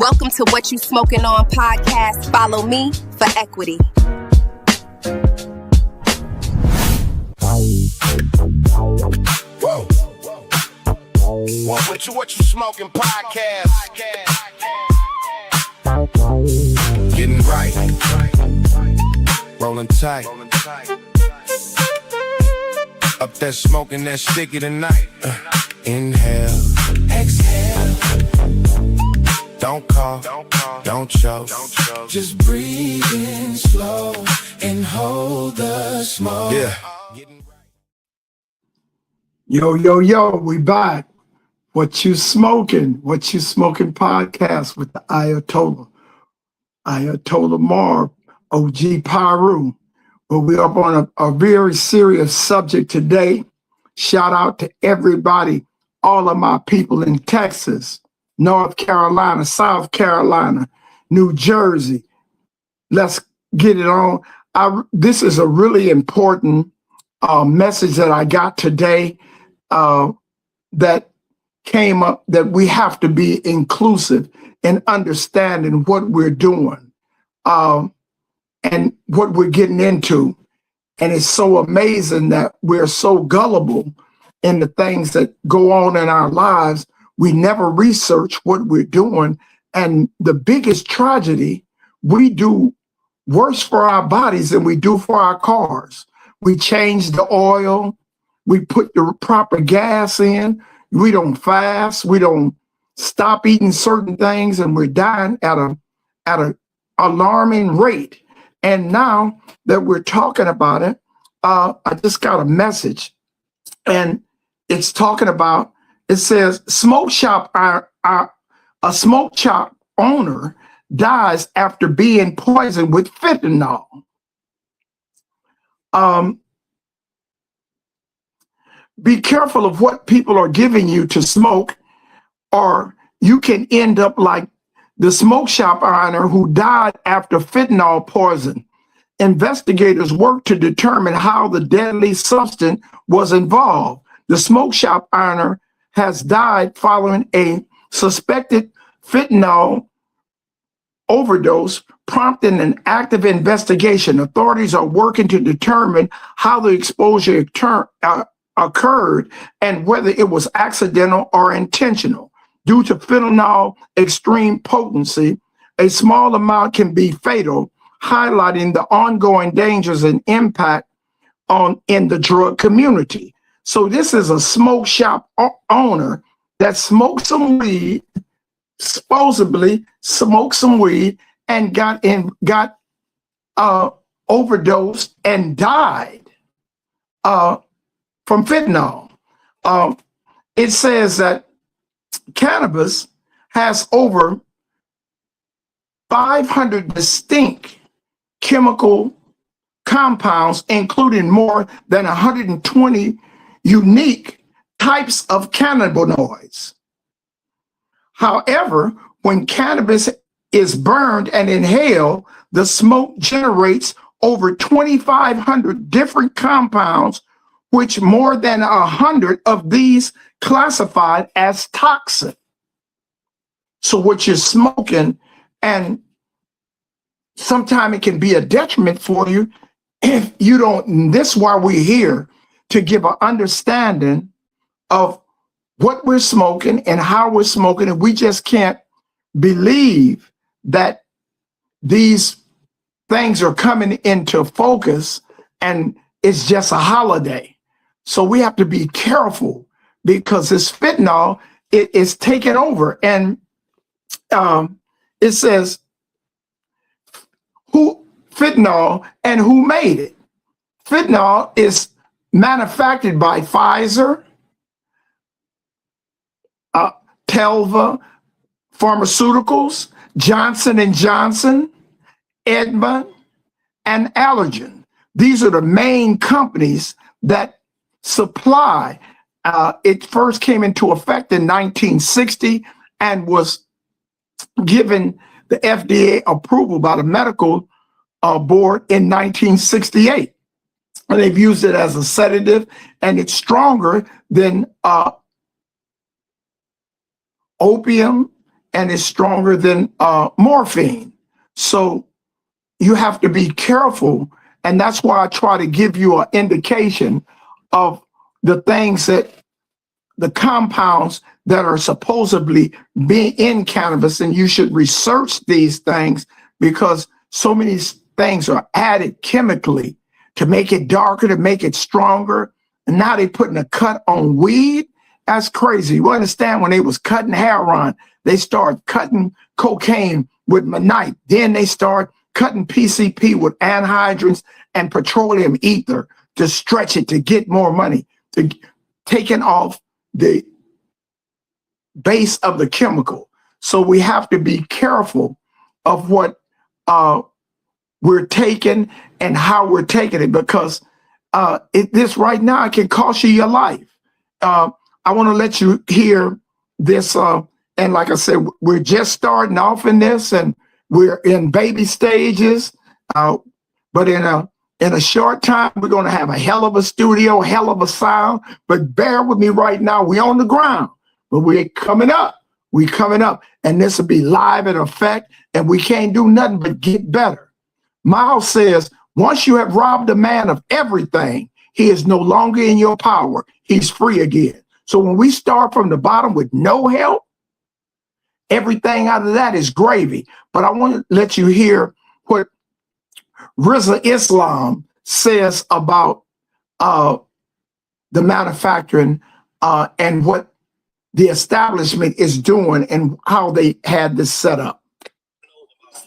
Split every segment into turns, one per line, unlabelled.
Welcome to What You Smokin On podcast. Follow me for equity.
Whoa. What you smoking podcast. Getting right. Rolling tight. Up there smoking that sticky tonight. Inhale. Exhale. Don't cough. Don't choke. Just breathe in slow and hold the smoke. Yeah.
Yo, we back. What You Smokin podcast with the Ayatollah Marv, OG Piru. But we're up on a very serious subject today. Shout out to everybody, all of my people in Texas, North Carolina, South Carolina, New Jersey. Let's get it on. This is a really important message that I got today that came up, that we have to be inclusive in understanding what we're doing and what we're getting into. And it's so amazing that we're so gullible in the things that go on in our lives. We never research what we're doing. And the biggest tragedy, we do worse for our bodies than we do for our cars. We change the oil. We put the proper gas in. We don't fast. We don't stop eating certain things, and we're dying at a alarming rate. And now that we're talking about it, I just got a message, and it's talking about. It says a smoke shop owner dies after being poisoned with fentanyl. Be careful of what people are giving you to smoke, or you can end up like the smoke shop owner who died after fentanyl poison. Investigators worked to determine how the deadly substance was involved. The smoke shop owner has died following a suspected fentanyl overdose, prompting an active investigation. Authorities are working to determine how the exposure occurred and whether it was accidental or intentional. Due to fentanyl extreme potency, a small amount can be fatal, highlighting the ongoing dangers and impact in the drug community. So this is a smoke shop owner that smoked some weed, supposedly smoked some weed, and got overdosed and died from fentanyl. It says that cannabis has over 500 distinct chemical compounds, including more than 120 unique types of cannabinoids. However, when cannabis is burned and inhaled, the smoke generates over 2,500 different compounds, which more than 100 of these classified as toxic. So what you're smoking, and sometimes it can be a detriment for you if you don't. This is why we're here, to give an understanding of what we're smoking and how we're smoking. And we just can't believe that these things are coming into focus and it's just a holiday. So we have to be careful, because this fentanyl, it is taking over. And it says who fentanyl and who made it. Fentanyl is manufactured by Pfizer, Telva Pharmaceuticals, Johnson & Johnson, Edmund, and Allergen. These are the main companies that supply. It first came into effect in 1960 and was given the FDA approval by the medical board in 1968. And they've used it as a sedative, and it's stronger than opium and it's stronger than morphine. So you have to be careful. And that's why I try to give you an indication of the things that the compounds that are supposedly being in cannabis, and you should research these things because so many things are added chemically to make it darker, to make it stronger. And now they're putting a cut on weed. That's crazy. You understand, when they was cutting heroin, they start cutting cocaine with monite. Then they start cutting PCP with anhydrous and petroleum ether to stretch it, to get more money, to taking off the base of the chemical. So we have to be careful of what we're taking and how we're taking it, because this right now, it can cost you your life. I want to let you hear this. And like I said, we're just starting off in this, and we're in baby stages. But in a short time, we're going to have a hell of a studio, hell of a sound. But bear with me right now. We're on the ground, but we're coming up. We're coming up. And this will be live in effect. And we can't do nothing but get better. Miles says, once you have robbed a man of everything, he is no longer in your power. He's free again. So when we start from the bottom with no help, everything out of that is gravy. But I want to let you hear what Rizza Islam says about the manufacturing and what the establishment is doing and how they had this set up.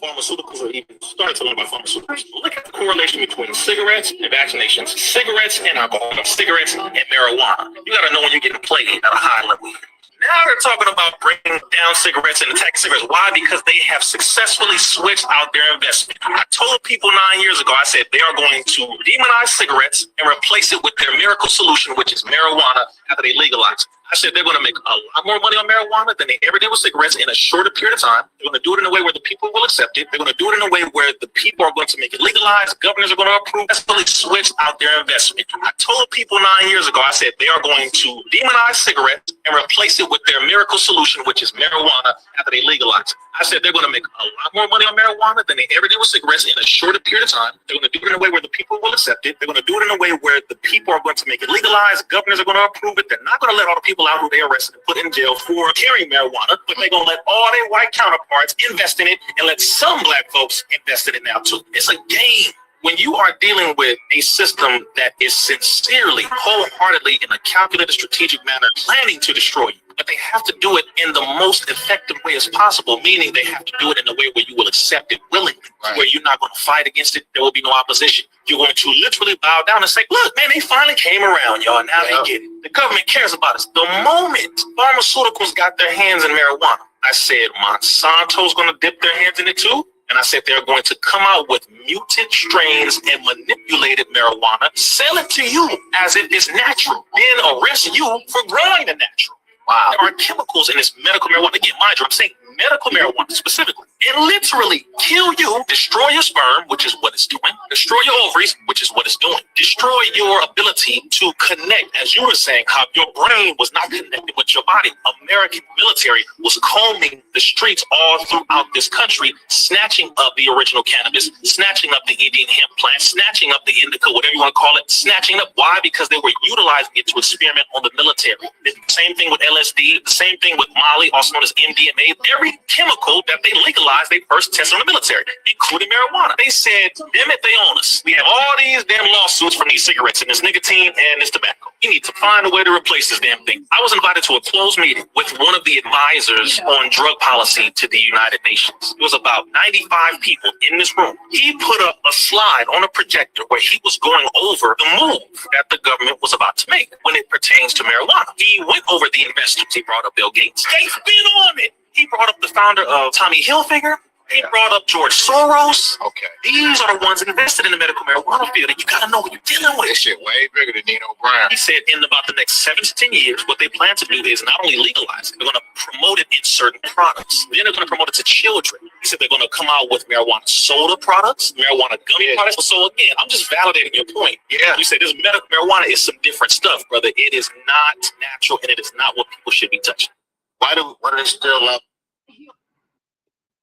Pharmaceuticals, or even started to learn about pharmaceuticals. Look at the correlation between cigarettes and vaccinations, cigarettes and alcohol, cigarettes and marijuana. You got to know when you're getting played at a high level. Now they're talking about bringing down cigarettes and attacking cigarettes. Why? Because they have successfully switched out their investment. I told people 9 years ago, I said they are going to demonize cigarettes and replace it with their miracle solution, which is marijuana, after they legalize it. I said they're going to make a lot more money on marijuana than they ever did with cigarettes in a shorter period of time. They're going to do it in a way where the people will accept it. They're going to do it in a way where the people are going to make it legalized. Governors are going to approve. That's really switch out their investment. I told people 9 years ago, I said they are going to demonize cigarettes and replace it with their miracle solution, which is marijuana, after they legalize it. I said they're going to make a lot more money on marijuana than they ever did with cigarettes in a shorter period of time. They're going to do it in a way where the people will accept it. They're going to do it in a way where the people are going to make it legalized. Governors are going to approve it. They're not going to let all the people out who they arrested and put in jail for carrying marijuana, but they're going to let all their white counterparts invest in it and let some black folks invest in it now too. It's a game. When you are dealing with a system that is sincerely, wholeheartedly, in a calculated, strategic manner, planning to destroy you, but they have to do it in the most effective way as possible, meaning they have to do it in a way where you will accept it willingly, where you're not going to fight against it. There will be no opposition. You're going to literally bow down and say, look, man, they finally came around, y'all. Now they get it. The government cares about us. The moment pharmaceuticals got their hands in marijuana, I said Monsanto's going to dip their hands in it too. And I said they're going to come out with mutant strains and manipulated marijuana, sell it to you as if it's natural, then arrest you for growing the natural. Wow. There are chemicals in this medical marijuana. Again, mind you, I'm saying medical marijuana specifically. It literally kill you, destroy your sperm, which is what it's doing, destroy your ovaries, which is what it's doing, destroy your ability to connect, as you were saying, how your brain was not connected with your body. American military was combing the streets all throughout this country, snatching up the original cannabis, snatching up the Indian hemp plant, snatching up the indica, whatever you want to call it, snatching up. Why? Because they were utilizing it to experiment on the military. The same thing with LSD, the same thing with Molly, also known as MDMA. Every chemical that they legalized, they first tested on the military, including marijuana. They said, damn it, they own us. We have all these damn lawsuits from these cigarettes and this nicotine and this tobacco. You need to find a way to replace this damn thing. I was invited to a closed meeting with one of the advisors on drug policy to the United Nations. It was about 95 people in this room. He put up a slide on a projector where he was going over the move that the government was about to make when it pertains to marijuana. He went over the investors. He brought up Bill Gates. They've been on it. He brought up the founder of Tommy Hilfiger. He brought up George Soros. Okay. These are the ones invested in the medical marijuana field, and you got to know what you're dealing with. This shit way bigger than Nino Brown. He said in about the next 7 to 10 years, what they plan to do is not only legalize it, they're going to promote it in certain products. Then they're going to promote it to children. He said they're going to come out with marijuana soda products, marijuana gummy products. So again, I'm just validating your point. Yeah. You said this medical marijuana is some different stuff, brother. It is not natural, and it is not what people should be touching. Why do they still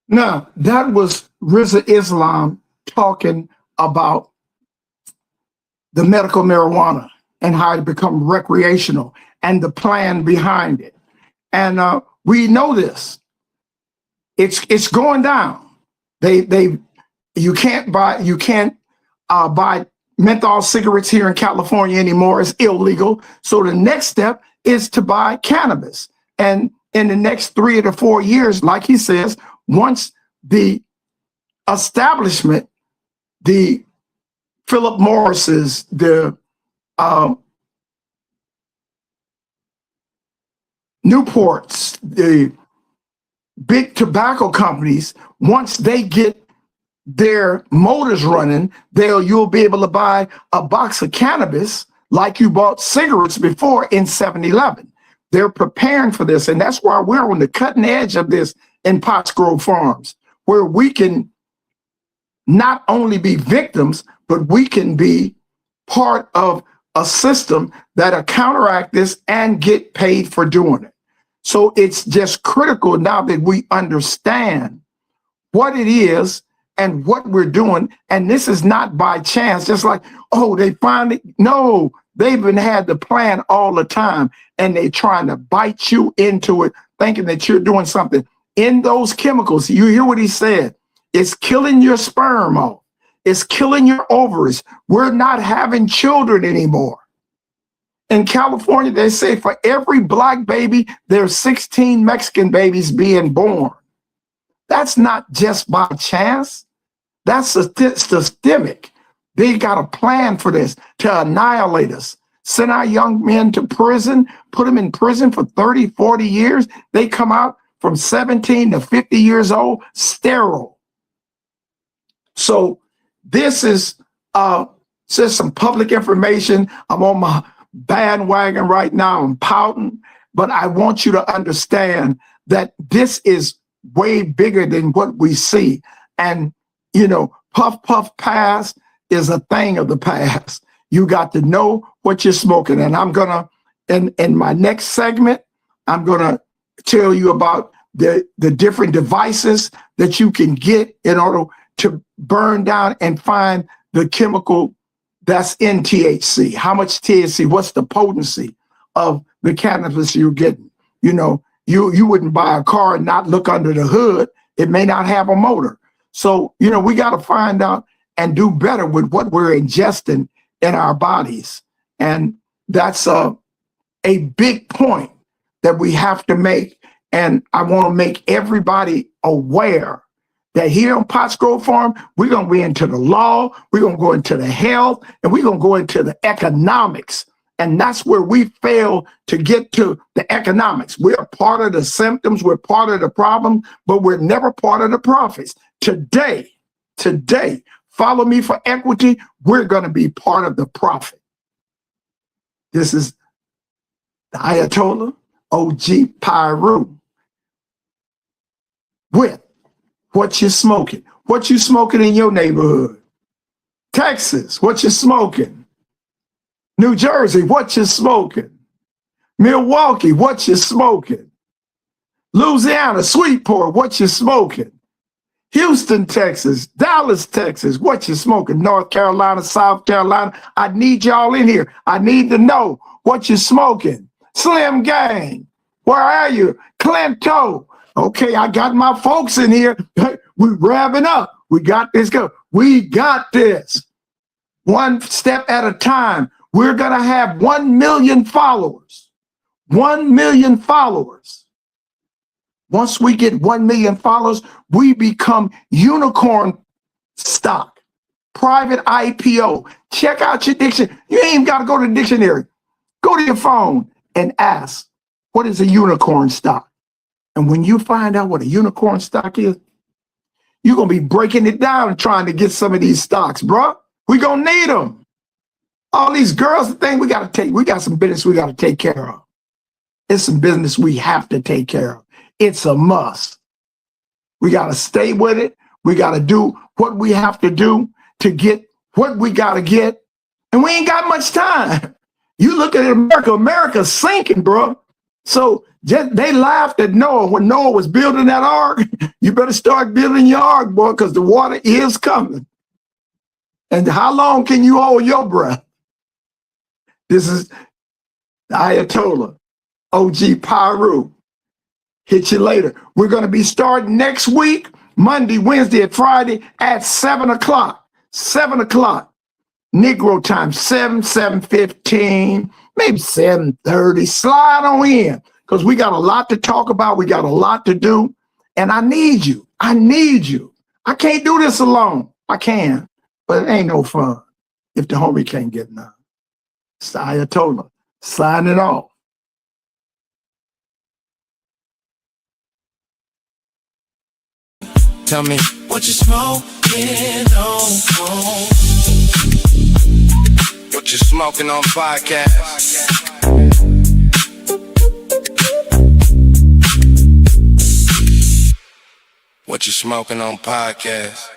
Now, that was Rizza Islam talking about the medical marijuana and how it become recreational and the plan behind it. And we know this. It's going down. You can't buy menthol cigarettes here in California anymore. It's illegal. So the next step is to buy cannabis. And in the next 3 to 4 years, like he says, once the establishment, the Philip Morris's, the Newports, the big tobacco companies, once they get their motors running, you'll be able to buy a box of cannabis like you bought cigarettes before in 7-Eleven. They're preparing for this, and that's why we're on the cutting edge of this in Pottsgrove Farms, where we can not only be victims, but we can be part of a system that'll counteract this and get paid for doing it. So it's just critical now that we understand what it is and what we're doing. And this is not by chance, just like, oh, they finally, no, they've been had the plan all the time, and they're trying to bite you into it, thinking that you're doing something. In those chemicals, you hear what he said, it's killing your sperm off. It's killing your ovaries. We're not having children anymore. In California, they say for every black baby, there's 16 Mexican babies being born. That's not just by chance. That's systemic. They got a plan for this to annihilate us. Send our young men to prison, put them in prison for 30, 40 years. They come out from 17 to 50 years old, sterile. So this is just some public information. I'm on my bandwagon right now. I'm pouting, but I want you to understand that this is way bigger than what we see. And, you know, puff, puff, pass is a thing of the past. You got to know what you're smoking. And I'm going to, in my next segment, I'm going to tell you about the different devices that you can get in order to burn down and find the chemical that's in THC. How much THC? What's the potency of the cannabis you're getting? You know, you wouldn't buy a car and not look under the hood. It may not have a motor. So, you know, we got to find out and do better with what we're ingesting in our bodies. And that's a big point that we have to make. And I want to make everybody aware that here on Pottsgrove Farm, we're going to be into the law, we're going to go into the health, and we're going to go into the economics. And that's where we fail to get to the economics. We're part of the symptoms, we're part of the problem, but we're never part of the profits. Today, follow me for equity, we're going to be part of the profit. This is the Ayatollah OG Piru with what you smoking. What you smoking in your neighborhood? Texas, what you smoking? New Jersey, what you smoking? Milwaukee, what you smoking? Louisiana, Sweetport, what you smoking? Houston, Texas, Dallas, Texas, what you smoking? North Carolina, South Carolina, I need y'all in here. I need to know what you smoking. Slim Gang, where are you? Clinto. Okay, I got my folks in here. We're revving up. We got this go. We got this. One step at a time. We're going to have 1 million followers. 1 million followers. Once we get 1 million followers, we become unicorn stock. Private IPO. Check out your dictionary. You ain't even got to go to the dictionary. Go to your phone and ask, what is a unicorn stock? And when you find out what a unicorn stock is, you're going to be breaking it down and trying to get some of these stocks, bro. We're going to need them. All these girls, the thing we got some business we got to take care of. It's some business we have to take care of. It's a must. We got to stay with it. We got to do what we have to do to get what we got to get. And we ain't got much time. You look at America, America's sinking, bro. So They laughed at Noah when Noah was building that ark. You better start building your ark, boy, because the water is coming. And how long can you hold your breath? This is the Ayatollah, OG Piru. Hit you later. We're going to be starting next week, Monday, Wednesday, and Friday at 7 o'clock. 7 o'clock. Negro time, 7:15, maybe 7:30. Slide on in, because we got a lot to talk about. We got a lot to do. And I need you. I need you. I can't do this alone. I can, but it ain't no fun if the homie can't get none. It's the Ayatollah signing off.
Tell me what you smoking on. What you smoking on podcast. What you smoking on podcast.